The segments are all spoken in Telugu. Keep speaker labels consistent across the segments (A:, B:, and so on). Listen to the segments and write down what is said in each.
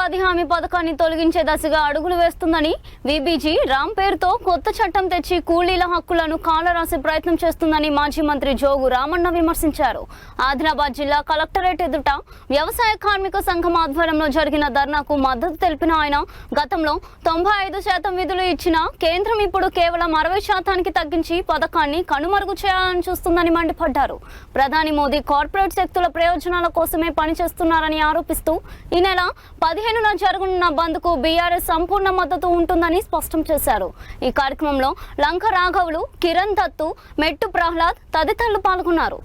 A: ఉపాధి హామీ పథకాన్ని తొలగించే దశగా అడుగులు వేస్తుందని వీబీజీ రామ్ పేరుతో కొత్త చట్టం తెచ్చి కూలీల హక్కులను కాలరాసే ప్రయత్నం చేస్తుందని మాజీ మంత్రి జోగు రామన్న విమర్శించారు. ఆదిలాబాద్ జిల్లా కలెక్టరేట్ ఎదుట వ్యవసాయ కార్మిక సంఘం ఆధ్వర్యంలో జరిగిన ధర్నాకు మద్దతు తెలిపిన ఆయన గతంలో 95% విధులు ఇచ్చిన కేంద్రం ఇప్పుడు కేవలం 60% తగ్గించి పథకాన్ని కనుమరుగు చేయాలని చూస్తుందని మండిపడ్డారు. ప్రధాని మోదీ కార్పొరేట్ శక్తుల ప్రయోజనాల కోసమే పనిచేస్తున్నారని ఆరోపిస్తూ ఈ నెల 15న జరగనున్న బంద్కు బీఆర్ఎస్ సంపూర్ణ మద్దతు ఉంటుందని స్పష్టం చేశారు. ఈ కార్యక్రమంలో లంక రాఘవులు, కిరణ్ దత్తు, మెట్టు ప్రహ్లాద్ తదితరులు పాల్గొన్నారు.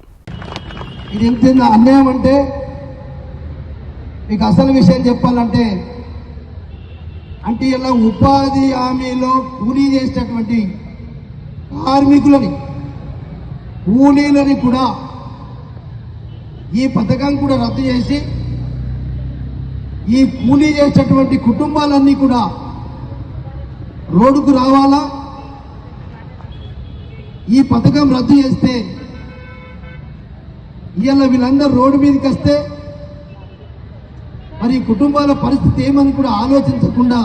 B: ఇది ఎంత అన్యాయం అంటే మీకు అసలు విషయం చెప్పాలంటే ఇలా ఉపాధి హామీలో కూలీ చేసేటటువంటి కార్మికులని కూలీలని కూడా ఈ పథకం కూడా రద్దు చేసి ఈ కూలీ చేసేటటువంటి కుటుంబాలన్నీ కూడా రోడ్డుకు రావాలా? ఈ పథకం రద్దు చేస్తే ఇవాళ వీళ్ళందరూ రోడ్డు మీదకి వస్తే మరి కుటుంబాల పరిస్థితి ఏమని కూడా ఆలోచించకుండా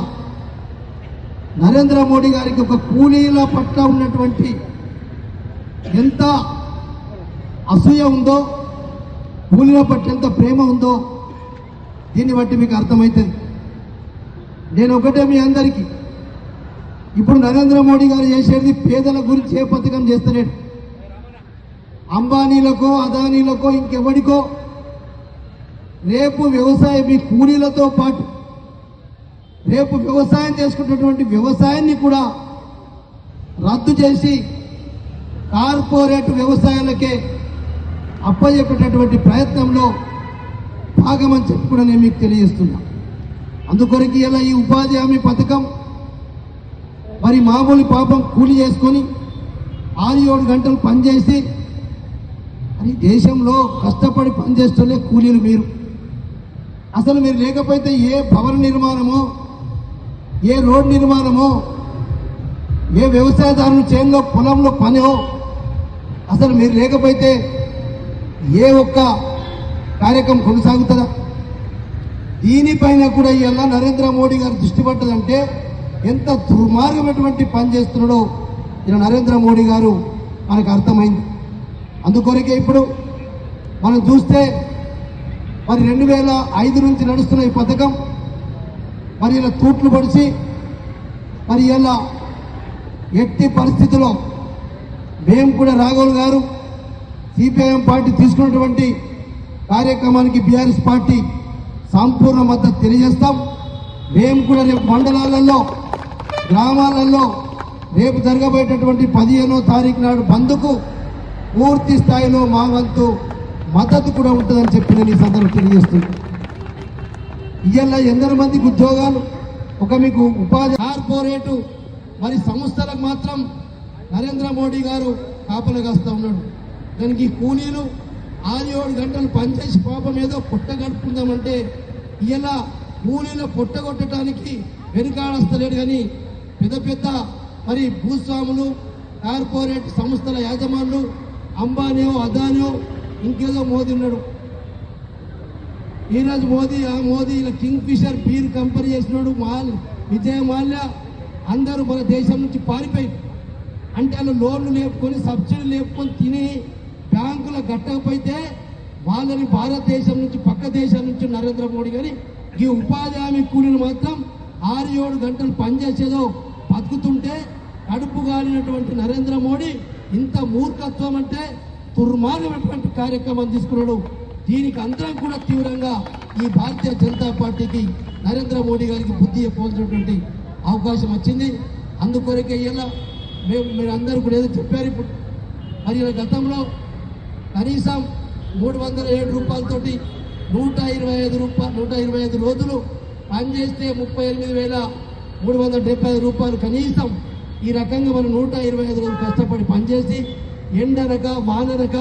B: నరేంద్ర మోడీ గారికి ఒక కూలీల పట్ల ఉన్నటువంటి ఎంత అసూయ ఉందో, కూలీల పట్ల ఎంత ప్రేమ ఉందో దీన్ని బట్టి మీకు అర్థమవుతుంది. నేను ఒకటే మీ అందరికీ, ఇప్పుడు నరేంద్ర మోడీ గారు చేసేది పేదల గురించి ఏ పథకం చేస్తలేడు. అంబానీలకో అదానీలకో ఇంకెవడికో రేపు వ్యవసాయం మీ కూలీలతో పాటు రేపు వ్యవసాయం చేసుకున్నటువంటి వ్యవసాయాన్ని కూడా రద్దు చేసి కార్పొరేట్ వ్యవసాయాలకే అప్పచెప్పేటటువంటి ప్రయత్నంలో భాగమని చెప్పి కూడా నేను మీకు తెలియజేస్తున్నా. అందుకొరకు ఇలా ఈ ఉపాధి హామీ పథకం మరి మామూలు పాపం కూలి చేసుకొని 6-7 గంటలు పనిచేసి అని దేశంలో కష్టపడి పనిచేస్తూనే కూలీలు మీరు. అసలు మీరు లేకపోతే ఏ భవన నిర్మాణమో, ఏ రోడ్ నిర్మాణమో, ఏ వ్యవసాయదారులు చేనులో పొలంలో పనో అసలు మీరు లేకపోతే ఏ ఒక్క కార్యక్రమం కొనసాగుతుందా? దీనిపైన కూడా ఇలా నరేంద్ర మోడీ గారు దృష్టి పట్టదంటే ఎంత దుర్మార్గమైనటువంటి పని చేస్తున్నాడో ఇలా నరేంద్ర మోడీ గారు మనకు అర్థమైంది. అందుకొరకే ఇప్పుడు మనం చూస్తే మరి 2005 నుంచి నడుస్తున్న ఈ పథకం మరి ఇలా తూట్లు పొడిచి మరి ఇలా ఎట్టి పరిస్థితుల్లో మేము కూడా రాఘవులు గారు సిపిఐఎం పార్టీ తీసుకున్నటువంటి కార్యక్రమానికి బీఆర్ఎస్ పార్టీ సంపూర్ణ మద్దతు తెలియజేస్తాం. మేము కూడా రేపు మండలాలలో, గ్రామాలలో రేపు జరగబోయేటటువంటి 15వ తారీఖు నాడు బంద్కు పూర్తి స్థాయిలో మా వంతు మద్దతు కూడా ఉంటుందని చెప్పి నేను ఈ సందర్భంగా తెలియజేస్తున్నాను. ఇవాళ ఎందరో మందికి ఉద్యోగాలు, ఒక మీకు ఉపాధి కార్పొరేటు మరి సంస్థలకు మాత్రం నరేంద్ర మోడీ గారు కాపలా కాస్తా ఉన్నాడు. దానికి కూలీలు 6-7 గంటలు పనిచేసి పాపం ఏదో పొట్ట గడుపుకుందామంటే ఇలా కూలీల పొట్ట కొట్టడానికి వెనుకాడస్తలేడు. కానీ పెద్ద పెద్ద మరి భూస్వాములు, కార్పొరేట్ సంస్థల యాజమానులు, అంబానీయో అదానో ఇంకేదో మోదీ ఉన్నాడు. ఈరోజు మోదీ ఇలా కింగ్ ఫిషర్ బీర్ కంపెనీ చేసినాడు, విజయ మాల్యా అందరూ మన దేశం నుంచి పారిపోయి అంటే వాళ్ళు లోన్లు లేపుకొని సబ్సిడీ లేపుకొని తిని బ్యాంకుల గట్టకపోతే వాళ్ళని భారతదేశం నుంచి పక్క దేశం నుంచి నరేంద్ర మోడీ గారి ఈ ఉపాధి హామీ కూలీలు మాత్రం 6-7 గంటలు పనిచేసేదో బతుకుతుంటే కడుపు గాలినటువంటి నరేంద్ర మోడీ ఇంత మూర్ఖత్వం అంటే దుర్మార్గమైనటువంటి కార్యక్రమం తీసుకున్నాడు. దీనికి అందరం కూడా తీవ్రంగా ఈ భారతీయ జనతా పార్టీకి నరేంద్ర మోడీ గారికి బుద్ధి చెప్పవలసినటువంటి అవకాశం వచ్చింది. అందుకొరకే ఇలా మీరు అందరూ కూడా ఏదో చెప్పారు. ఇప్పుడు మరి గతంలో కనీసం 307 రూపాయలతోటి 125 రోజులు పనిచేస్తే 38,375 రూపాయలు కనీసం ఈ రకంగా మనం 125 రోజులు కష్టపడి పనిచేసి ఎండనక వాననక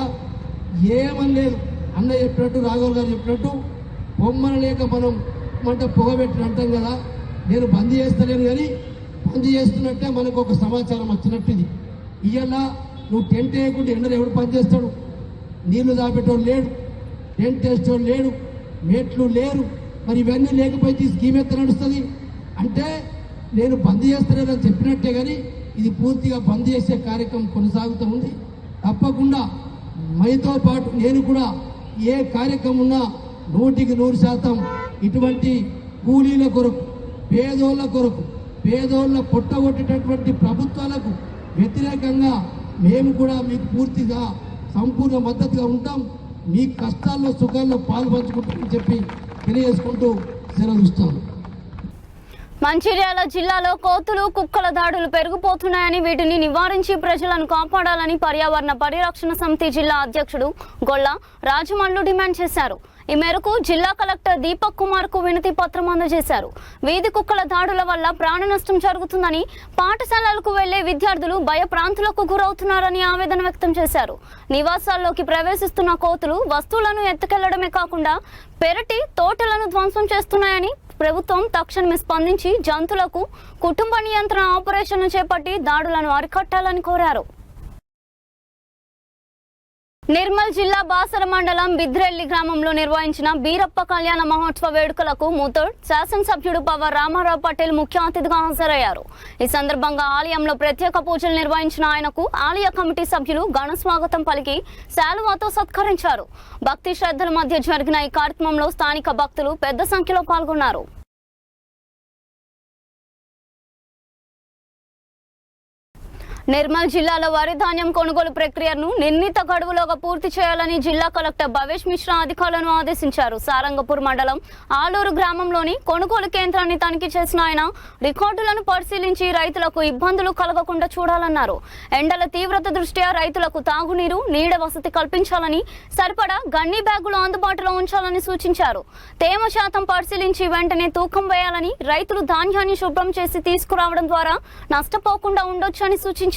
B: ఏమని లేదు. అన్న చెప్పినట్టు, రాఘవులు గారు చెప్పినట్టు బొమ్మన లేక మనం అంటే పొగబెట్టిన అంటాం కదా. నేను బంద్ చేస్తలేను కానీ బంద్ చేస్తున్నట్టే మనకు ఒక సమాచారం వచ్చినట్టు ఇది. ఇవాళ నువ్వు టెంట్ వేయకుండా ఎండలు ఎవడు పని చేస్తాడు? నీళ్లు దాపేటోడు లేడు, టెంట్ వేసేటోడు లేడు, మెట్లు లేరు, మరి ఇవన్నీ లేకపోతే ఈ స్కీమ్ ఎత్త నడుస్తుంది అంటే నేను బంద్ చేస్తానని చెప్పినట్టే కానీ ఇది పూర్తిగా బంద్ చేసే కార్యక్రమం కొనసాగుతూ ఉంది. తప్పకుండా మైతో పాటు నేను కూడా ఏ కార్యక్రమం ఉన్నా 100% ఇటువంటి కూలీల కొరకు, పేదోళ్ళ కొరకు, పేదోళ్ళ పొట్టగొట్టేటటువంటి ప్రభుత్వాలకు వ్యతిరేకంగా మేము కూడా మీకు పూర్తిగా సంపూర్ణ మద్దతుగా ఉంటాం. మీ కష్టాల్లో సుఖాల్లో పాల్పంచుకుంటామని చెప్పి తెలియజేసుకుంటూ సెలవుస్తాను.
A: మంచిర్యాల జిల్లాలో కోతులు, కుక్కల దాడులు పెరిగిపోతున్నాయని వీటిని నివారించి ప్రజలను కాపాడాలని పర్యావరణ పరిరక్షణ సమితి జిల్లా అధ్యక్షుడు గొల్ల రాజమల్లు డిమాండ్ చేశారు. ఈ మేరకు జిల్లా కలెక్టర్ దీపక్ కుమార్ కు వినతి పత్రం అందజేశారు. వీధి కుక్కల దాడుల వల్ల ప్రాణ నష్టం జరుగుతుందని, పాఠశాలలకు వెళ్లే విద్యార్థులు భయప్రాంతులకు గురవుతున్నారని ఆవేదన వ్యక్తం చేశారు. నివాసాల్లోకి ప్రవేశిస్తున్న కోతులు వస్తువులను ఎత్తుకెళ్లడమే కాకుండా పెరటి తోటలను ధ్వంసం చేస్తున్నాయని ప్రభుత్వం తక్షణమే స్పందించి జంతువులకు కుటుంబ నియంత్రణ ఆపరేషన్లు చేపట్టి దాడులను అరికట్టాలని కోరారు. నిర్మల్ జిల్లా బాసర మండలం బిద్రెల్లి గ్రామంలో నిర్వహించిన బీరప్ప కళ్యాణ మహోత్సవ వేడుకలకు ముతోడ్ శాసనసభ్యుడు పవర్ రామారావు పటేల్ ముఖ్య అతిథిగా హాజరయ్యారు. ఈ సందర్భంగా ఆలయంలో ప్రత్యేక పూజలు నిర్వహించిన ఆయనకు ఆలయ కమిటీ సభ్యులు ఘన స్వాగతం పలికి శాలువాతో సత్కరించారు. భక్తి శ్రద్ధల మధ్య జరిగిన ఈ కార్యక్రమంలో స్థానిక భక్తులు పెద్ద సంఖ్యలో పాల్గొన్నారు. నిర్మల్ జిల్లాలో వరి ధాన్యం కొనుగోలు ప్రక్రియను నిర్ణీత గడువులోగా పూర్తి చేయాలని జిల్లా కలెక్టర్ భవేష్ మిశ్రా అధికారులను ఆదేశించారు. సారంగపూర్ మండలం ఆలూరు గ్రామంలోని కొనుగోలు కేంద్రాన్ని తనిఖీ చేసిన ఆయన రికార్డులను పరిశీలించి రైతులకు ఇబ్బందులు కలగకుండా చూడాలన్నారు. ఎండల తీవ్రత దృష్ట్యా రైతులకు తాగునీరు, నీడ వసతి కల్పించాలని, సరిపడా గన్ని బ్యాగులు అందుబాటులో ఉంచాలని సూచించారు. తేమ శాతం పరిశీలించి వెంటనే తూకం వేయాలని, రైతులు ధాన్యాన్ని శుభ్రం చేసి తీసుకురావడం ద్వారా నష్టపోకుండా ఉండొచ్చని సూచించారు.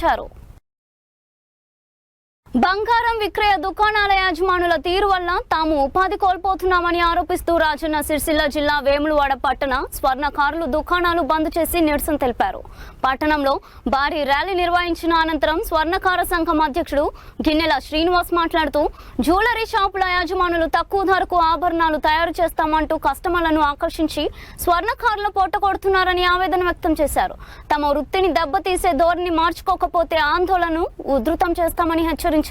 A: బంగారం విక్రయ దుకాణాల యాజమానుల తీరు వల్ల తాము ఉపాధి కోల్పోతున్నామని ఆరోపిస్తూ రాజన్న సిరిసిల్ల జిల్లా వేములవాడ పట్టణ స్వర్ణకారులు దుకాణాలు బంద్ చేసి నిరసన తెలిపారు. పట్టణంలో భారీ ర్యాలీ నిర్వహించిన అనంతరం స్వర్ణకార సంఘం అధ్యక్షుడు గిన్నెల శ్రీనివాస్ మాట్లాడుతూ జ్యువెలరీ షాపుల యాజమానులు తక్కువ ధరకు ఆభరణాలు తయారు చేస్తామంటూ కస్టమర్లను ఆకర్షించి స్వర్ణకారులు పొట్టకొడుతున్నారని ఆవేదన వ్యక్తం చేశారు. తమ వృత్తిని దెబ్బతీసే ధోరణి మార్చుకోకపోతే ఆందోళనను ఉధృతం చేస్తామని హెచ్చరించారు.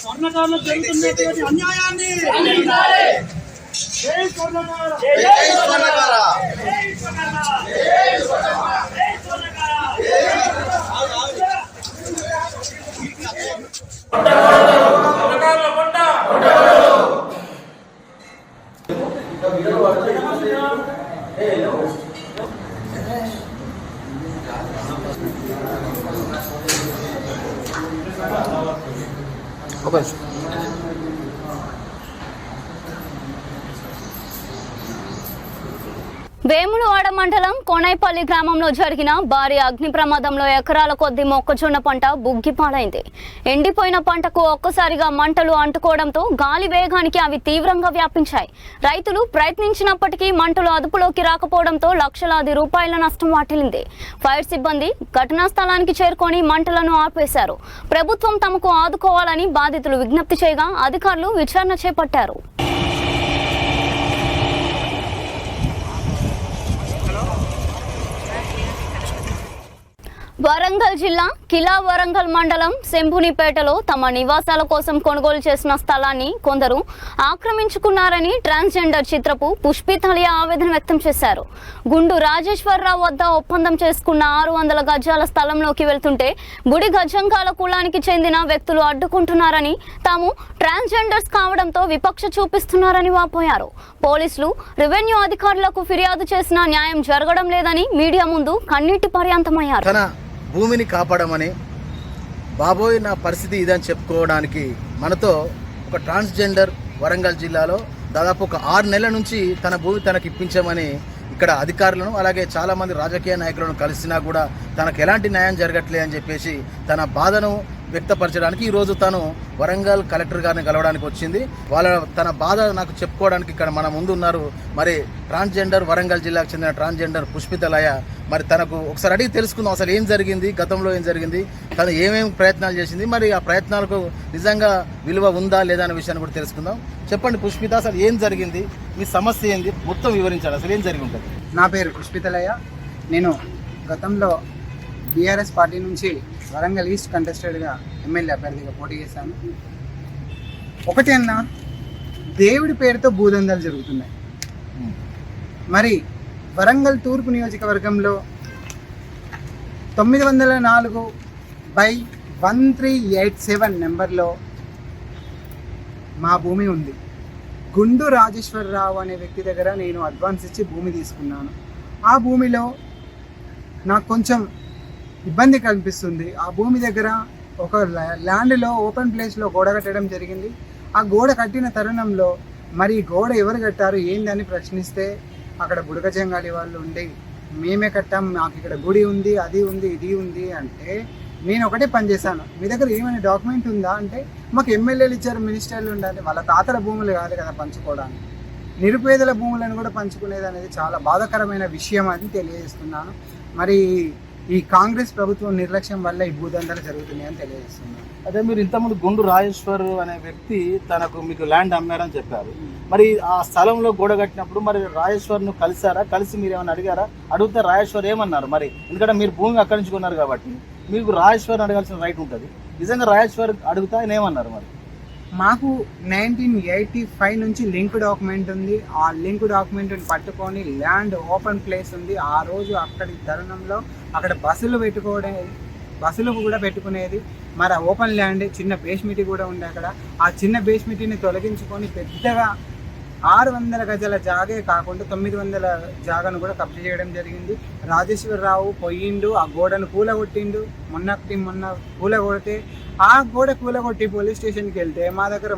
C: స్వర్ణకారులకు జరుగుతున్నటువంటి అన్యాయాన్ని జై స్వర్ణకార, జై స్వర్ణకార, జై స్వర్ణకార, జై స్వర్ణకార, జై
A: వేములవాడ మండలం కోనైపల్లి గ్రామంలో జరిగిన భారీ అగ్ని ప్రమాదంలో ఎకరాల కొద్ది మొక్కజొన్న పంట బుగ్గిపాలైంది. ఎండిపోయిన పంటకు ఒక్కసారిగా మంటలు అంటుకోవడంతో గాలి వేగానికి అవి తీవ్రంగా వ్యాపించాయి. రైతులు ప్రయత్నించినప్పటికీ మంటలు అదుపులోకి రాకపోవడంతో లక్షలాది రూపాయల నష్టం వాటిల్లింది. ఫైర్ సిబ్బంది ఘటనా స్థలానికి చేరుకొని మంటలను ఆర్పేశారు. ప్రభుత్వం తమకు ఆదుకోవాలని బాధితులు విజ్ఞప్తి చేయగా అధికారులు విచారణ చేపట్టారు. వరంగల్ జిల్లా కిలా వరంగల్ మండలం శంభునిపేటలో తమ నివాసాల కోసం కొనుగోలు చేసిన స్థలాన్ని కొందరు ఆక్రమించుకున్నారని ట్రాన్స్జెండర్ చిత్రపు పుష్పితలియ ఆవేదన వ్యక్తం చేశారు. గుండు రాజేశ్వరరావు వద్ద ఒప్పందం చేసుకున్న 600 గజాల స్థలంలోకి వెళ్తుంటే బుడి గజంగాల కులానికి చెందిన వ్యక్తులు అడ్డుకుంటున్నారని, తాము ట్రాన్స్జెండర్స్ కావడంతో విపక్ష చూపిస్తున్నారని వాపోయారు. పోలీసులు, రెవెన్యూ అధికారులకు ఫిర్యాదు చేసినా న్యాయం జరగడం లేదని మీడియా ముందు కన్నీటి పర్యంతమయ్యారు.
D: భూమిని కాపాడమని, బాబోయ్ నా పరిస్థితి ఇదని చెప్పుకోవడానికి మనతో ఒక ట్రాన్స్జెండర్ వరంగల్ జిల్లాలో దాదాపు ఒక 6 నెలల నుంచి తన భూమి తనకి ఇప్పించమని ఇక్కడ అధికారులను అలాగే చాలామంది రాజకీయ నాయకులను కలిసినా కూడా తనకు ఎలాంటి న్యాయం జరగట్లే అని చెప్పేసి తన బాధను వ్యక్తపరచడానికి ఈరోజు తను వరంగల్ కలెక్టర్ గారిని కలవడానికి వచ్చింది. తన బాధ నాకు చెప్పుకోవడానికి ఇక్కడ మన ముందు ఉన్నారు. మరి ట్రాన్స్జెండర్ వరంగల్ జిల్లాకు చెందిన ట్రాన్స్జెండర్ పుష్పితలయ మరి తనకు ఒకసారి అడిగి తెలుసుకుందాం అసలు ఏం జరిగింది, గతంలో ఏం జరిగింది, తను ఏమేమి ప్రయత్నాలు చేసింది, మరి ఆ ప్రయత్నాలకు నిజంగా విలువ ఉందా లేదా అనే విషయాన్ని కూడా తెలుసుకుందాం. చెప్పండి పుష్పిత, అసలు ఏం జరిగింది, మీ సమస్య ఏంది, మొత్తం వివరించాలి. అసలు ఏం జరిగి ఉంటుంది?
E: నా పేరు పుష్పితలయ్య. నేను గతంలో బీఆర్ఎస్ పార్టీ నుంచి వరంగల్ ఈస్ట్ కంటెస్టెడ్గా ఎమ్మెల్యే అభ్యర్థిగా పోటీ చేశాను. ఒకటి అన్న, దేవుడి పేరుతో భూదందాలు జరుగుతున్నాయి. మరి వరంగల్ తూర్పు నియోజకవర్గంలో 904/1387 నెంబర్లో మా భూమి ఉంది. గుండు రాజేశ్వరరావు అనే వ్యక్తి దగ్గర నేను అడ్వాన్స్ ఇచ్చి భూమి తీసుకున్నాను. ఆ భూమిలో నాకు కొంచెం ఇబ్బంది కనిపిస్తుంది. ఆ భూమి దగ్గర ఒక ల్యాండ్లో ఓపెన్ ప్లేస్లో గోడ కట్టడం జరిగింది. ఆ గోడ కట్టిన తరుణంలో మరి గోడ ఎవరు కట్టారు ఏందని ప్రశ్నిస్తే అక్కడ బుడగ జంగాలి వాళ్ళు ఉండి మేమే కట్టాం, మాకు ఇక్కడ గుడి ఉంది, అది ఉంది, ఇది ఉంది అంటే నేను ఒకటే పని చేశాను. మీ దగ్గర ఏమైనా డాక్యుమెంట్ ఉందా అంటే మాకు ఎమ్మెల్యేలు ఇచ్చారు, మినిస్టర్లు ఉండాలి, వాళ్ళ తాతల భూములు కాదు కదా పంచుకోవడానికి, నిరుపేదల భూములను కూడా పంచుకునేది అనేది చాలా బాధాకరమైన విషయం అని తెలియజేస్తున్నాను. మరి ఈ కాంగ్రెస్ ప్రభుత్వం నిర్లక్ష్యం వల్ల ఈ భూదందాలు జరుగుతున్నాయని తెలియజేస్తున్నాను.
D: అదే మీరు ఇంతకుముందు గుండు రాజేశ్వర్ అనే వ్యక్తి తనకు మీకు ల్యాండ్ అమ్మారని చెప్పారు. మరి ఆ స్థలంలో గోడ కట్టినప్పుడు మరి రాజేశ్వర్ను కలిసారా? కలిసి మీరు ఏమైనా అడిగారా? అడిగితే రాజేశ్వర్ ఏమన్నారు? మరి ఎందుకంటే మీరు భూమి అక్కడి నుంచి కొన్నారు కాబట్టి మీకు రాజేశ్వర్ని అడగాల్సిన రైట్ ఉంటుంది. నిజంగా రాజేశ్వర్ అడుగుతా ఆయన ఏమన్నారు? మరి
E: మాకు 1985 నుంచి లింక్ డాక్యుమెంట్ ఉంది. ఆ లింక్ డాక్యుమెంట్ని పట్టుకొని ల్యాండ్ ఓపెన్ ప్లేస్ ఉంది. ఆ రోజు అక్కడి తరుణంలో అక్కడ బస్సులు కూడా పెట్టుకునేది. మరి ఆ ఓపెన్ ల్యాండ్ చిన్న బేస్మిటి కూడా ఉంది అక్కడ. ఆ చిన్న బేస్మిటిని తొలగించుకొని పెద్దగా 600 గజాల జాగే కాకుండా 900 జాగాను కూడా కబ్జా చేయడం జరిగింది. రాజేశ్వరరావు పోయిండు, ఆ గోడను కూలగొట్టిండు. మొన్న కూలగొడితే ఆ గోడ కూలగొట్టి పోలీస్ స్టేషన్కి వెళ్తే మా దగ్గర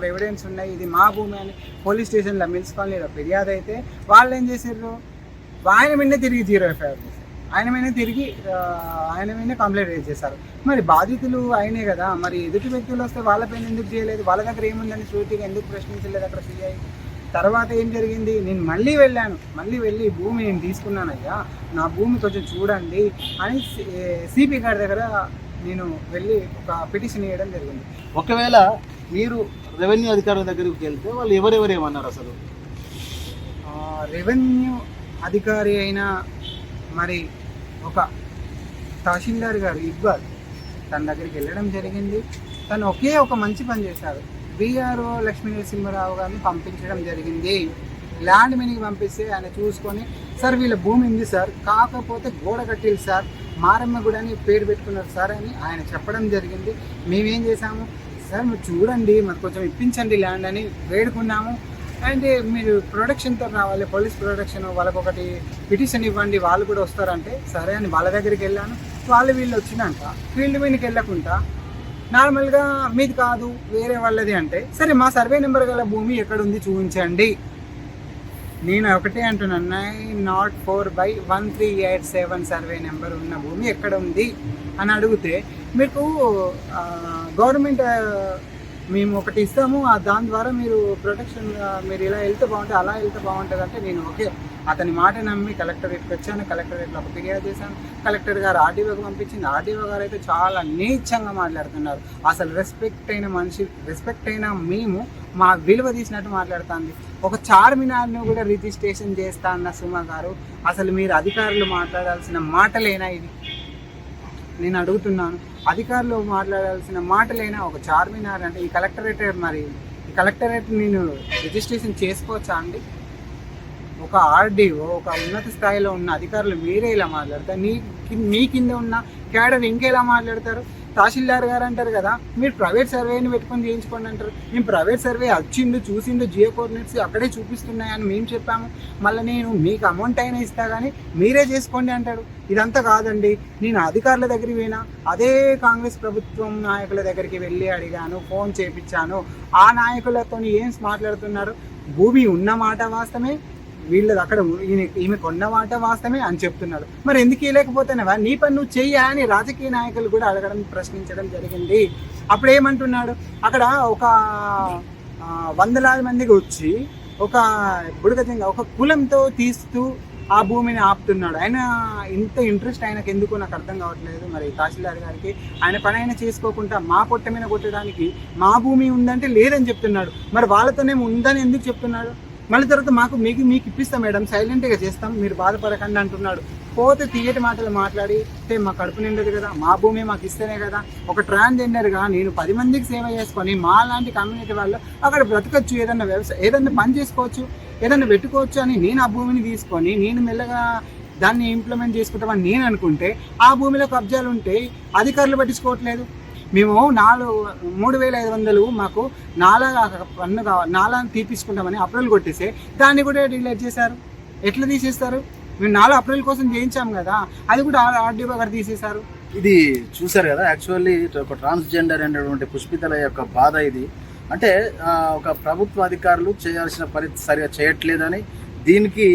E: ఎవిడెన్స్ ఉన్నాయి, ఇది మా భూమి అని పోలీస్ స్టేషన్లో మున్సిపాలిటీలో ఫిర్యాదు అయితే వాళ్ళు ఏం చేశారు, ఆయన మీద తిరిగి 0 ఎఫ్ఐఆర్ చేశారు. ఆయన మీద కంప్లైంట్ రేజ్ చేశారు. మరి బాధితులు ఆయనే కదా, మరి ఎదుటి వ్యక్తులు వస్తే వాళ్ళ పైన ఎందుకు చేయలేదు, వాళ్ళ దగ్గర ఏముందని షూరిటీగా ఎందుకు ప్రశ్నించలేదు అక్కడ సిఐ? తర్వాత ఏం జరిగింది, నేను మళ్ళీ వెళ్ళి భూమి నేను తీసుకున్నానయ్యా, నా భూమి కొంచెం చూడండి అని సిపి గారి దగ్గర నేను వెళ్ళి ఒక పిటిషన్ ఇవ్వడం జరిగింది.
D: ఒకవేళ మీరు రెవెన్యూ అధికారుల దగ్గరికి వెళ్తే వాళ్ళు ఎవరెవరు ఏమన్నారు? అసలు
E: రెవెన్యూ అధికారి అయినా మరి ఒక తహసీల్దార్ గారు ఇక్బాల్ తన దగ్గరికి వెళ్ళడం జరిగింది. తను ఒక మంచి పని చేశారు. బీఆర్ఓ లక్ష్మీ నరసింహారావు గారిని పంపించడం జరిగింది. ల్యాండ్ మీనికి పంపిస్తే ఆయన చూసుకొని, సార్ వీళ్ళ భూమి ఉంది సార్, కాకపోతే గోడ కట్టిల్లు సార్, మారమ్మ గుడి అని పేరు పెట్టుకున్నారు సార్ అని ఆయన చెప్పడం జరిగింది. మేమేం చేసాము, సార్ మీరు చూడండి మాకు కొంచెం ఇప్పించండి ల్యాండ్ అని వేడుకున్నాము. అంటే మీరు ప్రొడక్షన్తో రావాలి, పోలీస్ ప్రొడక్షన్, వాళ్ళకి ఒకటి పిటిషన్ ఇవ్వండి, వాళ్ళు కూడా వస్తారంటే సరే అని వాళ్ళ దగ్గరికి వెళ్ళాను. వీళ్ళు వచ్చినాక ఫీల్డ్ మీదకి వెళ్ళకుండా నార్మల్గా మీది కాదు వేరే వాళ్ళది అంటే, సరే మా సర్వే నెంబర్ గల భూమి ఎక్కడుంది చూపించండి. నేను ఒకటే అంటున్నాను, 904/1387 సర్వే నెంబర్ ఉన్న భూమి ఎక్కడ ఉంది అని అడిగితే, మీకు గవర్నమెంట్ మేము ఒకటి ఇస్తాము, దాని ద్వారా మీరు ప్రొటెక్షన్, మీరు ఇలా వెళ్తే బాగుంటుంది, అలా వెళ్తే బాగుంటుంది అంటే నేను ఓకే అతని మాట నమ్మి కలెక్టరేట్కి వచ్చాను. కలెక్టరేట్లో ఒక ఫిర్యాదు చేశాను. కలెక్టర్ గారు ఆర్డీఓకి పంపించింది. ఆర్డీఓ గారు అయితే చాలా నీచంగా మాట్లాడుతున్నారు. అసలు రెస్పెక్ట్ అయిన మేము మా విలువ తీసినట్టు మాట్లాడుతుంది. ఒక చార్మినార్ను కూడా రిజిస్ట్రేషన్ చేస్తా అన్న సుమ గారు, అసలు మీరు అధికారులు మాట్లాడాల్సిన మాటలేనా ఇది? నేను అడుగుతున్నాను, అధికారులు మాట్లాడాల్సిన మాటలైనా ఒక చార్మినార్ అంటే ఈ కలెక్టరేట్ నేను రిజిస్ట్రేషన్ చేసుకోవచ్చా అండి? ఒక ఆర్డీఓ, ఒక ఉన్నత స్థాయిలో ఉన్న అధికారులు మీరే ఇలా మాట్లాడతారు. మీ కింద ఉన్న క్యాడర్ ఇంకెలా మాట్లాడతారు? తహసీల్దార్ గారు అంటారు కదా, మీరు ప్రైవేట్ సర్వేని పెట్టుకొని చేయించుకోండి అంటారు. మేము ప్రైవేట్ సర్వే చూసిండు జియో కోఆర్డినేట్స్ అక్కడే చూపిస్తున్నాయని మేము చెప్పాము. మళ్ళీ నేను మీకు అమౌంట్ అయినా ఇస్తా కానీ మీరే చేసుకోండి అంటాడు. ఇదంతా కాదండి. నేను అధికారుల దగ్గరికి పోయినా, అదే కాంగ్రెస్ ప్రభుత్వం నాయకుల దగ్గరికి వెళ్ళి అడిగాను, ఫోన్ చేయించాను. ఆ నాయకులతో ఏం మాట్లాడుతున్నారు, భూమి ఉన్న మాట వాస్తవమే, వీళ్ళది అక్కడ ఈమె కొన్న మాట వాస్తవమే అని చెప్తున్నాడు. మరి ఎందుకు ఇవ్వలేకపోతేనేవా, నీ పని నువ్వు చెయ్యా అని రాజకీయ నాయకులు కూడా అడగడం, ప్రశ్నించడం జరిగింది. అప్పుడు ఏమంటున్నాడు, అక్కడ ఒక 100,000 మందికి వచ్చి ఒక బుడగతంగా ఒక కులంతో తీస్తూ ఆ భూమిని ఆపుతున్నాడు. ఆయన ఇంత ఇంట్రెస్ట్ ఆయనకు ఎందుకు నాకు అర్థం కావట్లేదు. మరి తహసీల్దార్ గారికి ఆయన పని ఆయన చేసుకోకుండా మా పొట్ట మీద కొట్టడానికి మా భూమి ఉందంటే లేదని చెప్తున్నాడు. మరి వాళ్ళతోనే ఉందని ఎందుకు చెప్తున్నాడు? మళ్ళీ తర్వాత మీకు ఇప్పిస్తాం మేడం, సైలెంట్గా చేస్తాం, మీరు బాధపడకండి అంటున్నాడు. పోతే తీయటి మాటలు మాట్లాడితే మా కడుపు నిండదు కదా, మా భూమి మాకు ఇస్తేనే కదా. ఒక ట్రాన్స్జెండర్గా నేను 10 మందికి సేవ చేసుకొని మా లాంటి కమ్యూనిటీ వాళ్ళు అక్కడ బ్రతకచ్చు, ఏదన్నా వ్యవసాయం ఏదన్నా పని చేసుకోవచ్చు, ఏదన్నా పెట్టుకోవచ్చు అని నేను ఆ భూమిని తీసుకొని నేను మెల్లగా దాన్ని ఇంప్లిమెంట్ చేసుకుంటామని నేను అనుకుంటే ఆ భూమిలో కబ్జాలు ఉంటే అధికారులు పట్టించుకోవట్లేదు. మేము 3,500 మాకు నాలా తీపించుకుంటామని అప్రూవల్ కొట్టేస్తే దాన్ని కూడా డిలేట్ చేశారు. ఎట్లా తీసేస్తారు? మేము 4 అప్రూవల్ కోసం చేయించాం కదా, అది కూడా ఆర్డీఓ గారు తీసేశారు.
D: ఇది చూసారు కదా, యాక్చువల్లీ ఒక ట్రాన్స్జెండర్ అనేటువంటి పుష్పితల యొక్క బాధ ఇది. అంటే ఒక ప్రభుత్వ అధికారులు చేయాల్సిన పని సరిగా చేయట్లేదని, దీనికి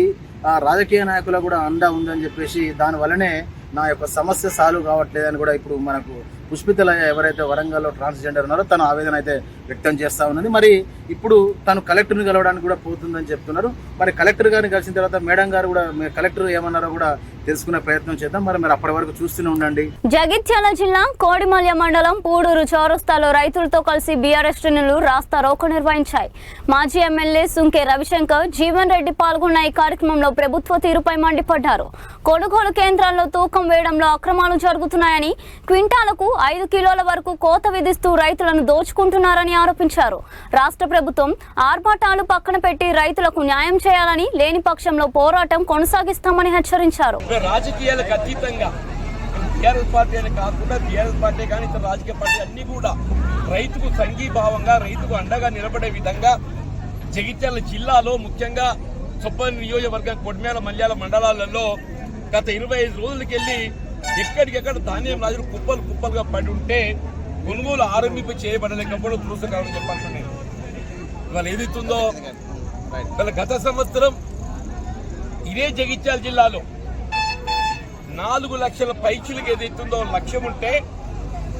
D: రాజకీయ నాయకుల కూడా అండ ఉందని చెప్పేసి దానివల్లనే నా యొక్క సమస్య సాల్వ్ కావట్లేదని కూడా ఇప్పుడు మనకు పుష్పితల ఎవరైతే వరంగల్లో ట్రాన్స్జెండర్ ఉన్నారో తను ఆవేదన అయితే వ్యక్తం చేస్తూ ఉన్నది. మరి ఇప్పుడు తను కలెక్టర్ని కలవడానికి కూడా పోతుందని చెప్తున్నారు. మరి కలెక్టర్ గారిని కలిసిన తర్వాత మేడం గారు కూడా కలెక్టర్ ఏమన్నారో కూడా తెలుసుకునే ప్రయత్నం చేద్దాం. మరి అప్పటి వరకు చూస్తూనే ఉండండి.
A: జగిత్యాల జిల్లా కోడిమల్య మండలం పూడూరు చౌరస్తాలో రైతులతో కలిసి బీఆర్ఎస్ శ్రేణులు రాస్తా రోకో నిర్వహించాయి. మాజీ ఎమ్మెల్యే సుంకే రవిశంకర్, జీవన్ రెడ్డి పాల్గొన్న ఈ కార్యక్రమంలో ప్రభుత్వ తీరుపై మండిపడ్డారు. కొనుగోలు కేంద్రాల్లో తూకం వేయడంలో అక్రమాలు జరుగుతున్నాయని, క్వింటాలకు 5 కిలోల వరకు కోత విధిస్తూ రైతులను దోచుకుంటున్నారని ఆరోపించారు. రాష్ట్ర ప్రభుత్వం ఆర్భాటాలు పక్కన పెట్టి రైతులకు న్యాయం చేయాలని, లేని పక్షంలో పోరాటం కొనసాగిస్తామని హెచ్చరించారు.
F: రాజకీయాలకు అతీతంగా టీఆర్ఎస్ పార్టీ అని కాకుండా టీఆర్ఎస్ పార్టీ కానీ ఇతర రాజకీయ పార్టీ అన్ని కూడా రైతుకు సంఘీభావంగా రైతుకు అండగా నిలబడే విధంగా జగిత్యాల జిల్లాలో ముఖ్యంగా చొప్పని నియోజకవర్గం కొడ్మేల మల్యాల మండలాలలో గత 25 రోజులకెళ్ళి ఎక్కడికెక్కడ ధాన్యం రాజులు కుప్పలుగా పడి ఉంటే కొనుగోలు ఆరంభింపు చేయబడలేకపోవడం చూసుకోవాలని చెప్పాలి. ఇవాళ ఏదైతుందో ఇవాళ గత సంవత్సరం ఇదే జగిత్యాల జిల్లాలో 4 లక్షల పైచులకు ఏదైతుందో లక్ష్యం ఉంటే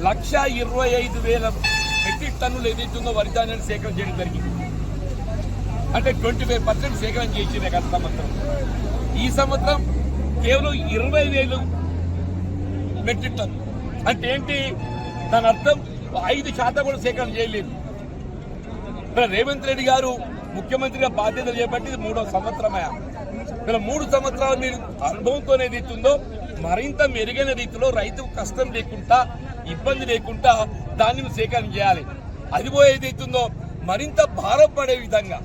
F: 1,25,000 మెట్రిక్ టన్నులు ఏదైతుందో వరి ధాన్యాన్ని సేకరణ చేయడం జరిగింది. అంటే 25% సేకరణ చేసిందే గత సంవత్సరం. ఈ సంవత్సరం కేవలం 20,000 మెట్రిక్ టన్ను. అంటే ఏంటి దాని అర్థం? 5% కూడా సేకరణ చేయలేదు. రేవంత్ రెడ్డి గారు ముఖ్యమంత్రిగా బాధ్యతలు చేపట్టి 3వ సంవత్సరమయ్యా. ఇలా 3 సంవత్సరాలు మీరు అనుభవంతో ఏదైతుందో మరింత మెరుగైన రీతిలో రైతుకు కష్టం లేకుండా ఇబ్బంది లేకుండా ధాన్యం సేకరణ చేయాలి. అది ఏదైతుందో మరింత భారం పడే విధంగా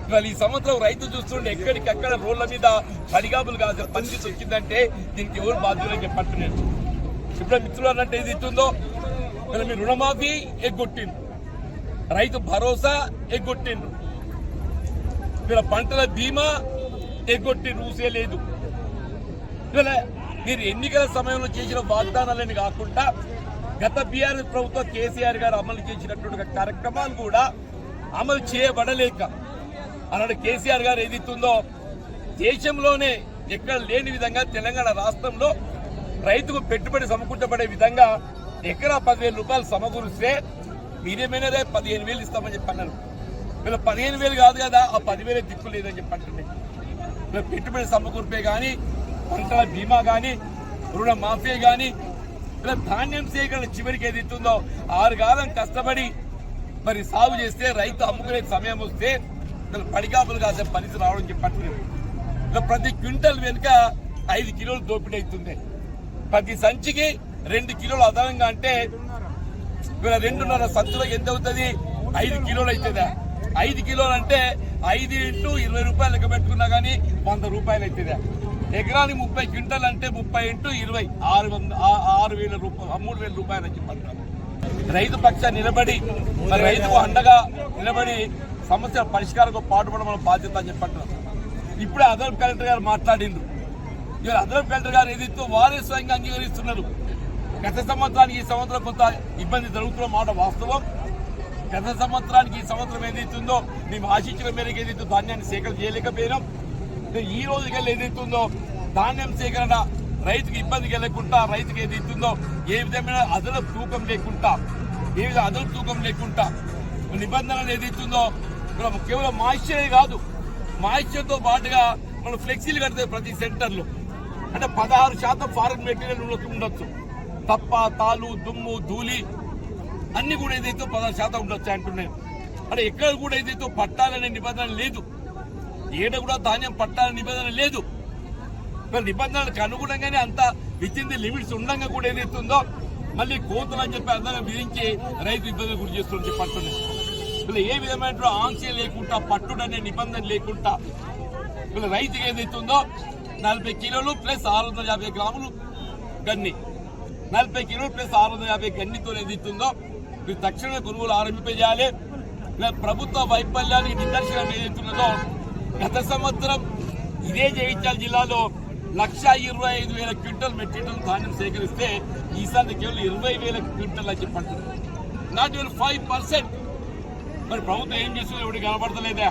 F: ఇవాళ ఈ సంవత్సరం రైతు చూస్తుంటే ఎక్కడికక్కడ రోడ్ల మీద పడిగాపులు కాసిన పరిస్థితి వచ్చిందంటే దీనికి ఎవరు బాధ్యులని చెప్పట్టున్నారు. ఇప్పుడు మిత్రులు అన్నట్టు ఏదైతుందో ఇలా మీరు రుణమాఫీ ఎగ్గొట్టిండ్రు, రైతు భరోసా ఎగ్గొట్టిండ్రు, ఇలా పంటల బీమా ఎగ్గొట్టిండ్రు, ఊసే లేదు. ఇలా మీరు ఎన్నికల సమయంలో చేసిన వాగ్దానాలని కాకుండా గత బీఆర్ఎస్ ప్రభుత్వం కేసీఆర్ గారు అమలు చేసినటువంటి కార్యక్రమాలు కూడా అమలు చేయబడలేక అన్నాడు కేసీఆర్ గారు ఏదైతుందో దేశంలోనే ఎక్కడ లేని విధంగా తెలంగాణ రాష్ట్రంలో రైతుకు పెట్టుబడి సమకూర్చబడే విధంగా ఎకరా 10,000 రూపాయలు సమకూరిస్తే మీరేమైనా 15,000 ఇస్తామని చెప్పి అన్నారు. వీళ్ళ 15,000 కాదు కదా, ఆ 10,000 దిక్కు లేదని చెప్పి అంటుంది. వీళ్ళ పెట్టుబడి సమకూర్పే కానీ, పంటల బీమా కానీ, రుణ మాఫీ కానీ, ఇలా ధాన్యం సేకరణ చివరికి ఏదైతుందో 6 కాలం కష్టపడి మరి సాగు చేస్తే రైతు అమ్ముకునే సమయం వస్తే పడిగాపులు కాసే పరిస్థితి రావడం చెప్పట్లేదు. ఇలా ప్రతి క్వింటల్ వెనుక 5 కిలోలు దోపిడీ అవుతుంది. ప్రతి సంచికి 2 కిలోలు అదనంగా అంటే వీళ్ళ 2.5 సంచులకు ఎంత అవుతుంది? 5 కిలోలు అవుతుందా? 5 కిలోలు అంటే 5 × 20 రూపాయలు లెక్క పెట్టుకున్నా కానీ 100 రూపాయలు అవుతుందా? ఎకరానికి 30 క్వింటల్ అంటే 30 × 20 6,000 రూపాయలు, 3,000 రూపాయలు అని చెప్పంటారు. రైతు పక్షాన్ని నిలబడి మరి రైతుకు అండగా నిలబడి సమస్యల పరిష్కారంతో పాటుపడడం బాధ్యత అని చెప్పంటారు. ఇప్పుడే అదనపు కలెక్టర్ గారు మాట్లాడిండ్రు. ఇవాళ అదనపు కలెక్టర్ గారు ఏదైతే వారే స్వయంగా అంగీకరిస్తున్నారు. గత సంవత్సరానికి ఈ సంవత్సరం కొంత ఇబ్బంది జరుగుతున్న మాట వాస్తవం. గత సంవత్సరానికి ఈ సంవత్సరం ఏదైతుందో మేము ఆశించిన మేరకు ఏదైతే ధాన్యాన్ని సేకరణ చేయలేకపోయినాం. ఈ రోజుకెళ్ళి ఏదైతుందో ధాన్యం సేకరణ రైతుకి ఇబ్బంది కలగకుండా, రైతుకి ఏదైతుందో ఏ విధమైన అదనపు తూకం లేకుండా నిబంధనలు ఏదైతుందో కేవలం మాయిశ్చరే కాదు, మాయిశ్చర్తో పాటుగా మనం ఫ్లెక్సీలు కడితే ప్రతి సెంటర్లో అంటే 16% ఫారెన్ మెటీరియల్ ఉండొచ్చు. తప్ప, తాలు, దుమ్ము, ధూళి అన్ని కూడా ఏదైతే 16% ఉండొచ్చు అంటున్నాయి. అంటే ఎక్కడ కూడా ఏదైతే పట్టాలనే నిబంధన లేదు, ఏడ కూడా ధాన్యం పట్టాలనే నిబంధన లేదు. నిబంధనలకు అనుగుణంగానే అంత విత్ లిమిట్స్ ఉండగా కూడా ఏదైతుందో మళ్ళీ కోతులు అని చెప్పి అందరం విధించి రైతు ఇబ్బందులు గురి చేస్తుందని చెప్పంటున్నాయి. వీళ్ళు ఏ విధమైన ఆంక్షలు లేకుండా, పట్టుడు అనే నిబంధన లేకుండా వీళ్ళ రైతుకి ఏదైతుందో 40 కిలోలు ప్లస్ 650 గ్రాములు గన్ని, 40 కిలోలు ప్లస్ 650 గన్నితో ఏదైతుందో మీరు తక్షణమే కొనుగోలు ఆరంభింపజేయాలి. ప్రభుత్వ వైఫల్యానికి నిదర్శనం ఏదైతున్నదో గత సంవత్సరం ఇదే జగిత్యాల జిల్లాలో 1,25,000 క్వింటల్ మెట్రిక్ టన్ ధాన్యం సేకరిస్తే ఈసారి కేవలం 20,000 క్వింటల్ అని చెప్పంటారు. Not even 5%. మరి ప్రభుత్వం ఏం చేస్తుందో ఎవరికి కనబడతలేదా?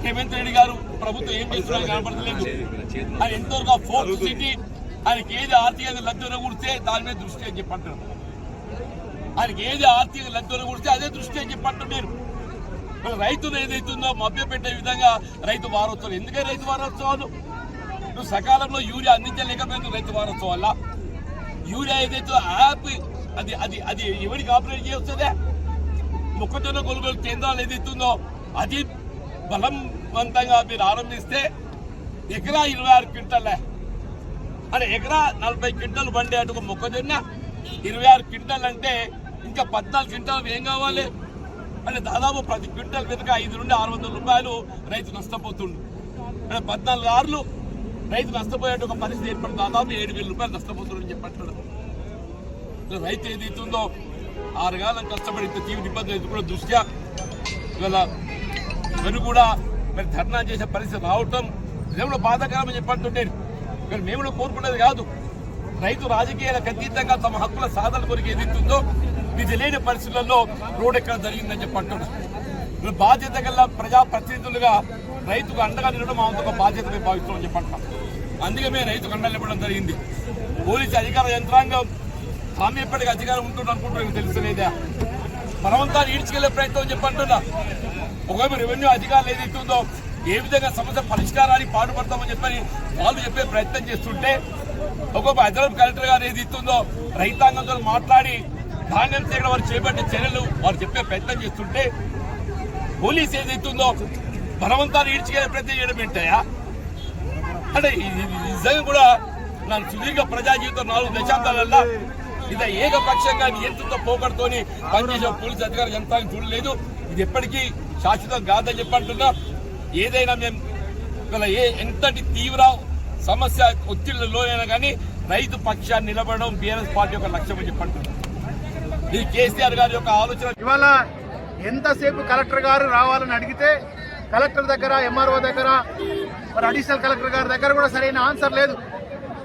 F: రేవంత్ రెడ్డి గారు ప్రభుత్వం ఏం చేస్తుందో కనబడతలేదు. ఆయన ఎంతవరకు ఫోర్త్ సిటీ ఆయనకి ఏది ఆర్థికంగా లబ్ధి కూడితే దాని మీద దృష్టి అని చెప్పంటారు. ఆయనకి ఏది ఆర్థిక లబ్ధి కూడితే అదే దృష్టి అని చెప్పంటున్నారు. రైతులు ఏదైతుందో మభ్యపెట్టే విధంగా రైతు వారోత్సవాలు. ఎందుకంటే రైతు వారోత్సవాలు నువ్వు సకాలంలో యూరియా అందించలేకపోయింది. రైతు వారోత్సవాల యూరియా ఏదైతే యాప్ అది అది అది ఎవరికి ఆపరేట్ చేస్తుందే? మొక్కజొన్న కొనుగోలు కేంద్రాలు ఏదైతుందో అది బలవంతంగా మీరు ఆరంభిస్తే ఎకరా 26 క్వింటల్లే అంటే ఎకరా 40 క్వింటల్ బండి అటు మొక్కజొన్న 26 క్వింటల్ అంటే ఇంకా 14 క్వింటల్ ఏం కావాలి అంటే దాదాపు ప్రతి క్వింటల్ మీదకి 500 నుండి 600 రూపాయలు రైతు నష్టపోతుండు. అంటే 14 ఆరులు రైతు నష్టపోయే ఒక పరిస్థితి ఏర్పడి దాదాపు 7,000 రూపాయలు నష్టపోతుందని చెప్పంటాడు. రైతు ఏదైతుందో 6 కాలం కష్టపడి ఇంత తీవ్ర ఇబ్బందులు ఎదుర్కొన్న దృష్ట్యా ఇవాళ ఇవన్నీ కూడా మరి ధర్నా చేసే పరిస్థితి రావటం నిజంలో బాధాకరమని చెప్పంటుంటే కానీ మేము కూడా కోరుకునేది కాదు. రైతు రాజకీయాలకు అతీతంగా తమ హక్కుల సాధన కొరకు ఏదైతుందో ఇది లేని పరిస్థితుల్లో రోడ్ ఎక్కడ జరిగిందని చెప్పంటున్నాం. బాధ్యత గల ప్రజాప్రతినిధులుగా రైతుకు అండగా నిలవడం మా ఒక బాధ్యత మేము భావిస్తామని చెప్పంటున్నాం. అందుకే మేము రైతుకు అండగా నిలవడం జరిగింది. పోలీసు అధికార యంత్రాంగం తాము ఎప్పటికీ అధికారం ఉంటుంది అనుకుంటున్నాం తెలుస్తలేదా? మనమంతా ఈడ్చుకెళ్లే ప్రయత్నం చెప్పంటున్నా. ఒకవైపు రెవెన్యూ అధికారులు ఏదైతుందో ఏ విధంగా సమస్య పరిష్కారానికి పాటుపడతామని చెప్పని వాళ్ళు చెప్పే ప్రయత్నం చేస్తుంటే ఒక్కొక్క అదనపు కలెక్టర్ గారు ఏదైతుందో రైతాంగంతో మాట్లాడి ధాన్యం సేకరణ వారు చేపట్టే చర్యలు వారు చెప్పే ప్రయత్నం చేస్తుంటే పోలీసు ఏదైతుందో బలవంతాన్ని ఈడ్చుకెళ్లే ప్రయత్నం చేయడం ఏంటయా? అంటే నిజంగా కూడా నా సుదీర్ఘ ప్రజా జీవితం 4 దశాబ్దాలల్లో ఇది ఏకపక్షంగా నియంత్రిత పోకడతోని పనిచేసే పోలీసు అధికారులు యంత్రాంగం చూడలేదు. ఇది ఎప్పటికీ శాశ్వతం కాదని చెప్పంటున్నా. ఏదైనా మేము ఎంతటి తీవ్ర సమస్య ఒత్తిళ్లలోనైనా కానీ రైతు పక్షాన్ని నిలబడడం బీఆర్ఎస్ పార్టీ యొక్క లక్ష్యం అని చెప్పంటున్నాం. ఇది కేసీఆర్ గారి యొక్క ఆలోచన.
D: ఇవాళ ఎంతసేపు కలెక్టర్ గారు రావాలని అడిగితే కలెక్టర్ దగ్గర, ఎంఆర్ఓ దగ్గర, మరి అడిషనల్ కలెక్టర్ గారి దగ్గర కూడా సరైన ఆన్సర్ లేదు.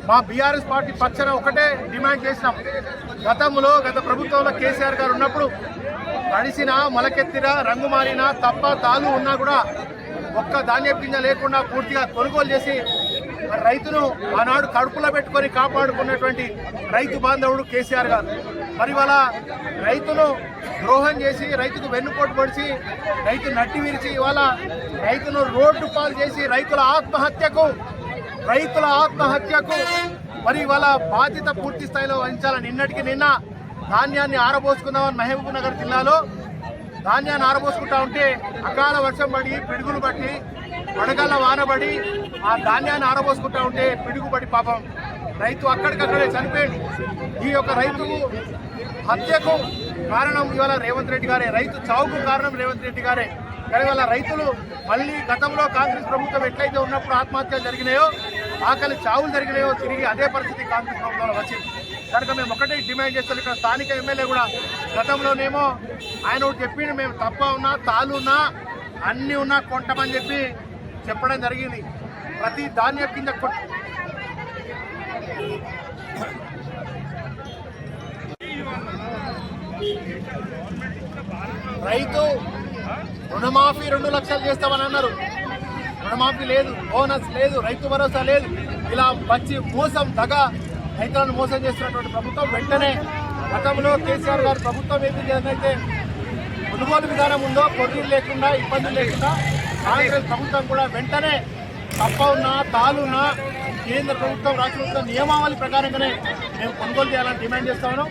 D: మా బీఆర్ఎస్ పార్టీ పక్షాన ఒకటే డిమాండ్ చేసినాం. గత ప్రభుత్వంలో కేసీఆర్ గారు ఉన్నప్పుడు తడిసిన, మొలకెత్తిన, రంగు మారిన, తప్ప తాలు ఉన్నా కూడా ఒక్క ధాన్యం గింజ లేకుండా పూర్తిగా కొనుగోలు చేసి మరి రైతును ఆనాడు కడుపులో పెట్టుకొని కాపాడుకున్నటువంటి రైతు బాంధవుడు కేసీఆర్ గారు. మరి వాళ్ళ రైతును ద్రోహం చేసి, రైతుకు వెన్నుపోటు పొడిచి, రైతు నట్టి విరిచి, ఇవాళ రైతును రోడ్డు పాలు చేసి రైతుల ఆత్మహత్యకు మరి ఇవాళ బాధ్యత పూర్తి స్థాయిలో వహించాలని నిన్నటికి నిన్న ధాన్యాన్ని ఆరబోసుకుందామని మహబూబ్ నగర్ జిల్లాలో ధాన్యాన్ని ఆరబోసుకుంటా ఉంటే అకాల వర్షం పడి, పిడుగులు బట్టి, వడగళ్ళ వానబడి ఆ ధాన్యాన్ని ఆరబోసుకుంటా ఉంటే పిడుగుబడి పాపం రైతు అక్కడికక్కడే చనిపోయాడు. ఈ యొక్క రైతు హత్యకు కారణం ఇవాళ రేవంత్ రెడ్డి గారే, రైతు చావుకు కారణం రేవంత్ రెడ్డి గారే. కానీ వాళ్ళ రైతులు మళ్ళీ గతంలో కాంగ్రెస్ ప్రభుత్వం ఎట్లయితే ఉన్నప్పుడు ఆత్మహత్యలు జరిగినాయో, ఆకలి చావులు జరిగినాయో, తిరిగి అదే పరిస్థితి కాంగ్రెస్ ప్రభుత్వంలో వచ్చింది. కనుక మేము ఒకటే డిమాండ్ చేస్తాం. ఇక్కడ స్థానిక ఎమ్మెల్యే కూడా గతంలోనేమో ఆయన ఒకటి చెప్పిండు, మేము తప్ప ఉన్నా, తాలు ఉన్నా, అన్నీ ఉన్నా కొంటామని చెప్పడం జరిగింది. ప్రతి ధాన్యం కింద రైతు రుణమాఫీ 2 లక్షలు చేస్తామని అన్నారు. రుణమాఫీ లేదు, బోనస్ లేదు, రైతు భరోసా లేదు. ఇలా మంచి మోసం, దగ రైతులను మోసం చేస్తున్నటువంటి ప్రభుత్వం వెంటనే గతంలో కేసీఆర్ గారు ప్రభుత్వం ఏదైతే కొనుగోలు విధానం ఉందో, కొర్రీలు లేకుండా, ఇబ్బందులు లేకుండా కాంగ్రెస్ ప్రభుత్వం కూడా వెంటనే
G: తప్ప ఉన్నా తాలున్నా కేంద్ర ప్రభుత్వం రాష్ట్ర ప్రభుత్వం నియమావళి ప్రకారంగానే మేము కొనుగోలు చేయాలని డిమాండ్ చేస్తా ఉన్నాం.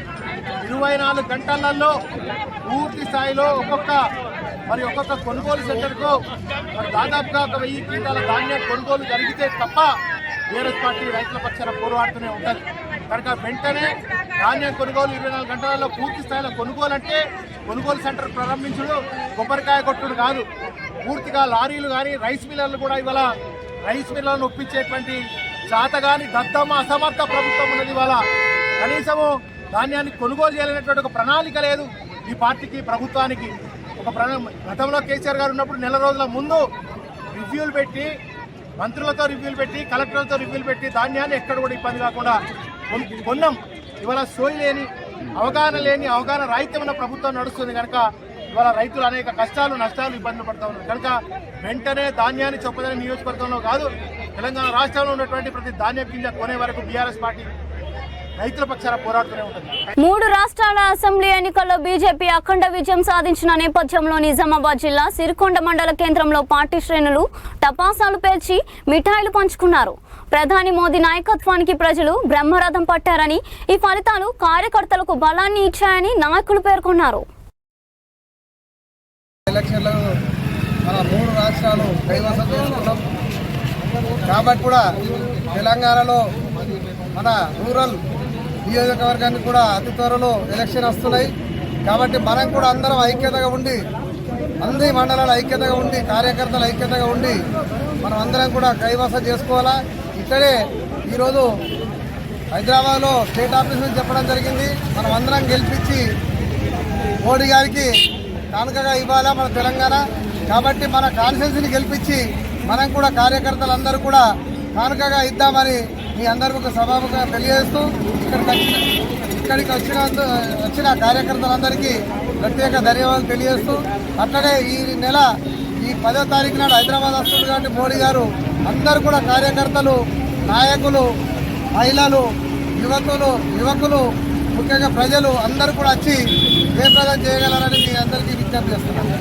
G: 24 గంటలలో పూర్తి స్థాయిలో ఒక్కొక్క కొనుగోలు సెంటర్కు మరి దాదాపుగా 1000 క్వింటాల ధాన్యం కొనుగోలు జరిగితే తప్ప బీఆర్ఎస్ పార్టీ రైతుల పక్షాన పోరాడుతూనే ఉంటుంది. కనుక వెంటనే ధాన్యం కొనుగోలు 24 గంటలలో పూర్తి స్థాయిలో కొనుగోలు అంటే కొనుగోలు సెంటర్ ప్రారంభించుడు కొబ్బరికాయ కొట్టుడు కాదు. పూర్తిగా లారీలు కానీ రైస్ మిల్లర్లు కూడా ఇవాళ రైస్ మిల్లర్లను ఒప్పించేటువంటి చాతగాని దద్దమ్మ అసమర్థ ప్రభుత్వం ఉన్నది. ఇవాళ కనీసము ధాన్యాన్ని కొనుగోలు చేయాలనేటువంటి ఒక ప్రణాళిక లేదు ఈ పార్టీకి, ప్రభుత్వానికి. గతంలో కేసీఆర్ గారు ఉన్నప్పుడు నెల రోజుల ముందు రివ్యూలు పెట్టి, మంత్రులతో రివ్యూలు పెట్టి, కలెక్టర్లతో రివ్యూలు పెట్టి ధాన్యాన్ని ఎక్కడ కూడా ఇబ్బంది కాకుండా కొన్నాం. ఇవాళ సోయి లేని, అవగాహన రాహిత్యం ఉన్న ప్రభుత్వం నడుస్తుంది. కనుక ఇవాళ రైతులు అనేక కష్టాలు, నష్టాలు, ఇబ్బందులు పడుతూ ఉన్నారు. కనుక వెంటనే ధాన్యాన్ని చొప్పదని నియోజకవర్గంలో కాదు, తెలంగాణ రాష్ట్రంలో ఉన్నటువంటి ప్రతి ధాన్యం కింద కొనే వరకు బీఆర్ఎస్ పార్టీ రైతుల పక్షాన పోరాడుతూనే ఉంటుంది.
A: 3 రాష్ట్రాల అసెంబ్లీ ఎన్నికల్లో బీజేపీ అఖండ విజయం సాధించిన నేపథ్యంలో నిజామాబాద్ జిల్లా సిరికొండ మండల కేంద్రంలో పార్టీ శ్రేణులు టపాసాలు పేల్చి మిఠాయిలు పంచుకున్నారు. ప్రధాని మోదీ నాయకత్వానికి ప్రజలు బ్రహ్మరథం పట్టారని, ఈ ఫలితాలు కార్యకర్తలకు బలాన్ని ఇచ్చాయని నాయకులు పేర్కొన్నారు.
H: ఎలక్షన్లను మన 3 రాష్ట్రాలు కైవసం చేసుకున్నాం కాబట్టి కూడా తెలంగాణలో మన రూరల్ నియోజకవర్గానికి కూడా అతి త్వరలో ఎలక్షన్ వస్తున్నాయి. కాబట్టి మనం కూడా అందరం ఐక్యతగా ఉండి, అన్ని మండలాలు ఐక్యతగా ఉండి, కార్యకర్తలు ఐక్యతగా ఉండి మనం అందరం కూడా కైవసం చేసుకోవాలా. ఇక్కడే ఈరోజు హైదరాబాద్లో స్టేట్ ఆఫీస్ నుంచి చెప్పడం జరిగింది, మనం అందరం గెలిపించి మోడీ గారికి కానుకగా ఇవ్వాలా మన తెలంగాణ. కాబట్టి మన కాన్స్టిట్యున్సీని గెలిపించి మనం కూడా కార్యకర్తలందరూ కూడా కానుకగా ఇద్దామని మీ అందరికీ సభాముఖంగా తెలియజేస్తూ ఇక్కడికి వచ్చిన కార్యకర్తలందరికీ ప్రత్యేక ధన్యవాదాలు తెలియజేస్తూ, అట్లనే ఈ నెల 10వ తారీఖు నాడు హైదరాబాద్ వస్తుంది కాబట్టి మోడీ గారు అందరూ కూడా కార్యకర్తలు, నాయకులు, మహిళలు, యువకులు ముఖ్యంగా ప్రజలు అందరూ కూడా వచ్చి జయప్రదం చేయగలరని మీ అందరికీ విజ్ఞప్తి చేస్తున్నాను.